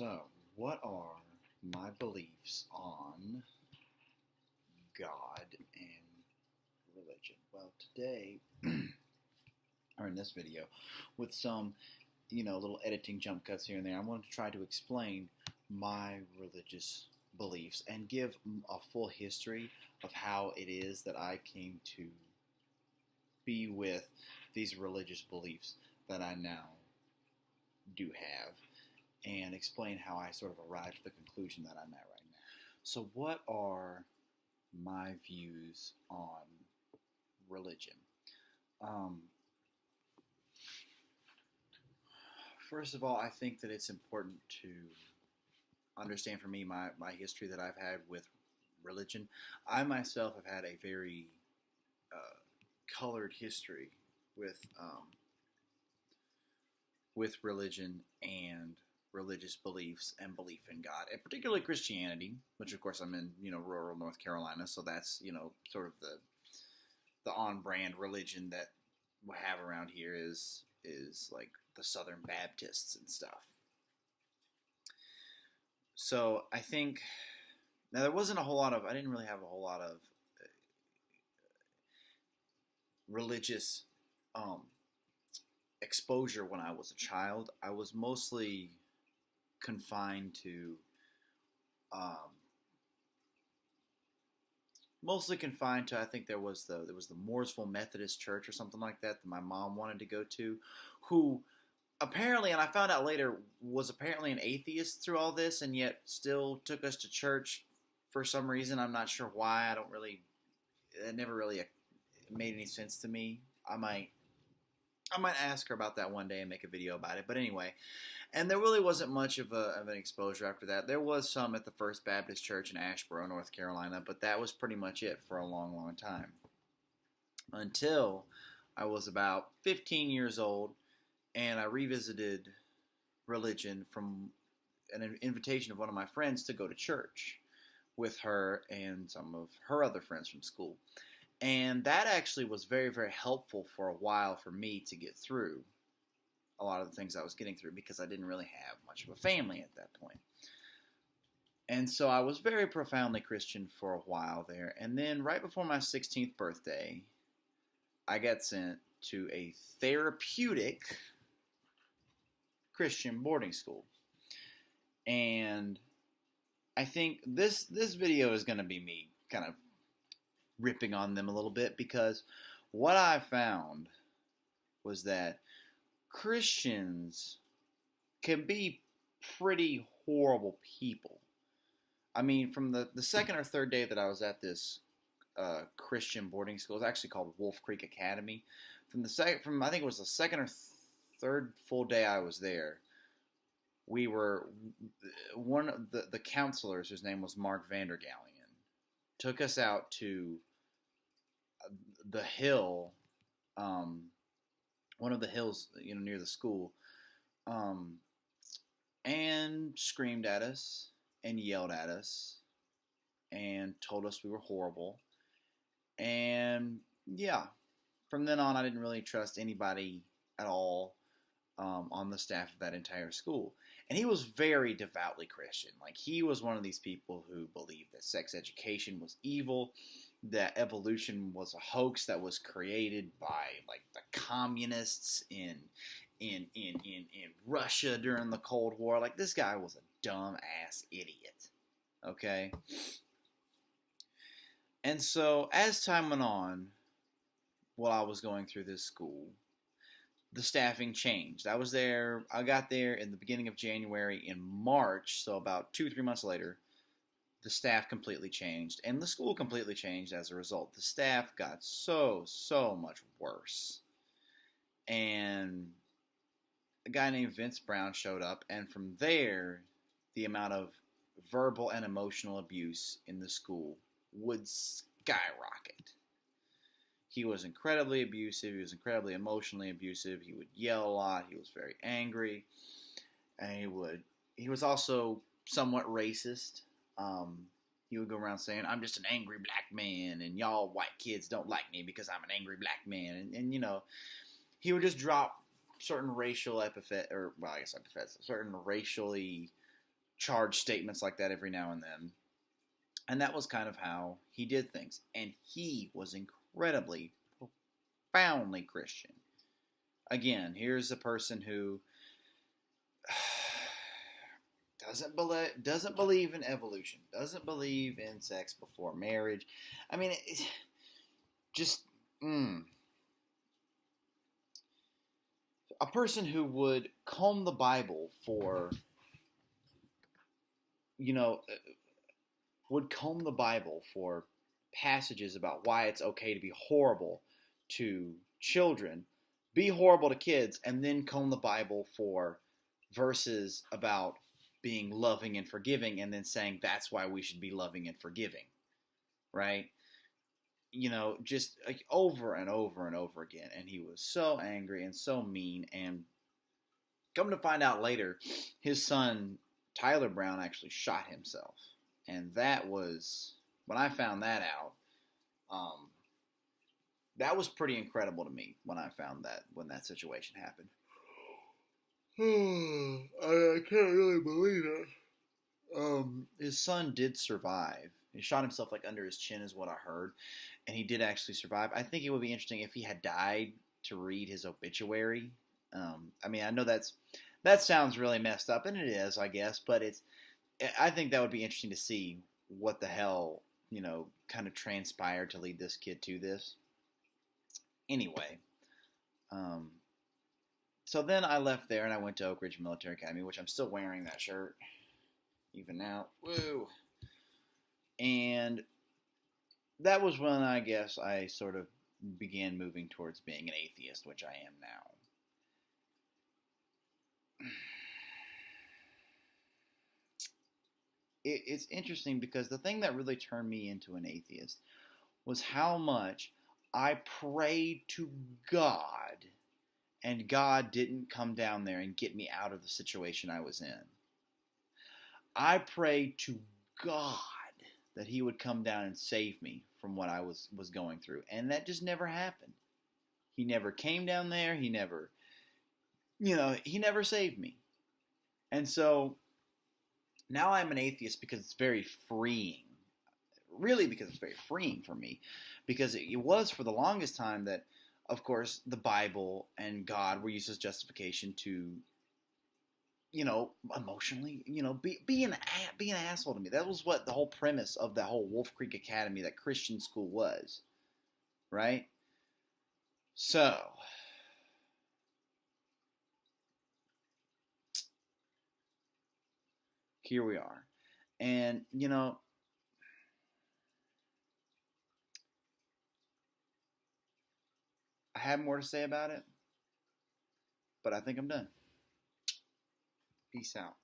So, what are my beliefs on God and religion? Well, today, or in this video, with some, little editing jump cuts here and there, I wanted to try to explain my religious beliefs and give a full history of how it is that I came to be with these religious beliefs that I now do have, and explain how I sort of arrived at the conclusion that I'm at right now. So what are my views on religion? First of all, I think that it's important to understand for me my history that I've had with religion. I myself have had a very colored history with religion and religious beliefs and belief in God, and particularly Christianity, which of course I'm in, rural North Carolina, so that's, sort of the on-brand religion that we have around here is like the Southern Baptists and stuff. So I think, now there wasn't I didn't really have a whole lot of religious exposure when I was a child. I was mostly confined to I think there was the Mooresville Methodist Church or something like that my mom wanted to go to, who apparently, and I found out later, was apparently an atheist through all this, and yet still took us to church for some reason. I'm not sure why. It never really made any sense to me. I might ask her about that one day and make a video about it. But anyway, and there really wasn't much of an exposure after that. There was some at the First Baptist Church in Asheboro, North Carolina, but that was pretty much it for a long, long time. Until I was about 15 years old, and I revisited religion from an invitation of one of my friends to go to church with her and some of her other friends from school. And that actually was very, very helpful for a while for me to get through a lot of the things I was getting through, because I didn't really have much of a family at that point. And so I was very profoundly Christian for a while there. And then right before my 16th birthday, I got sent to a therapeutic Christian boarding school. And I think this video is going to be me kind of ripping on them a little bit, because what I found was that Christians can be pretty horrible people. I mean, from the second or third day that I was at this Christian boarding school, it's actually called Wolf Creek Academy. From I think it was the second or third full day I was there, we were, one of the counselors, whose name was Mark Vandergallion, took us out to the hill, one of the hills, near the school, and screamed at us and yelled at us and told us we were horrible. And yeah, from then on, I didn't really trust anybody at all on the staff of that entire school. And he was very devoutly Christian. Like, he was one of these people who believed that sex education was evil, that evolution was a hoax that was created by, like, the communists in Russia during the Cold War. Like, this guy was a dumb-ass idiot, okay? And so, as time went on, while I was going through this school, the staffing changed. I got there in the beginning of January. In March, so about 2-3 months later, the staff completely changed, and the school completely changed as a result. The staff got so much worse. And a guy named Vince Brown showed up, and from there, the amount of verbal and emotional abuse in the school would skyrocket. He was incredibly abusive. He was incredibly emotionally abusive. He would yell a lot. He was very angry. And he was also somewhat racist. He would go around saying, "I'm just an angry black man, and y'all white kids don't like me because I'm an angry black man." And he would just drop certain racial epithets, certain racially charge statements like that every now and then. And that was kind of how he did things. And he was incredibly, profoundly Christian. Again, here's a person who doesn't believe in evolution, doesn't believe in sex before marriage. I mean, just a person who would comb the Bible for, would comb the Bible for passages about why it's okay to be horrible to children, be horrible to kids, and then comb the Bible for verses about being loving and forgiving, and then saying that's why we should be loving and forgiving, right? Just like over and over and over again. And he was so angry and so mean. And come to find out later, his son, Tyler Brown, actually shot himself. And that was, when I found that out, that was pretty incredible to me when I found that, when that situation happened. I can't really believe it. His son did survive. He shot himself like under his chin is what I heard. And he did actually survive. I think it would be interesting if he had died to read his obituary. I mean, I know that sounds really messed up, and it is, I guess, but I think that would be interesting to see what the hell, kind of transpired to lead this kid to this. Anyway, so then I left there and I went to Oak Ridge Military Academy, which I'm still wearing that shirt even now. Woo! And that was when I guess I sort of began moving towards being an atheist, which I am now. It's interesting because the thing that really turned me into an atheist was how much I prayed to God, and God didn't come down there and get me out of the situation I was in. I prayed to God that he would come down and save me from what I was going through. And that just never happened. He never came down there. He never saved me. And so now I'm an atheist because it's very freeing. Really, because it's very freeing for me. Because it was for the longest time that, of course, the Bible and God were used as justification to, emotionally, be an asshole to me. That was what the whole premise of the whole Wolf Creek Academy, that Christian school, was, right? So, here we are. And, I have more to say about it, but I think I'm done. Peace out.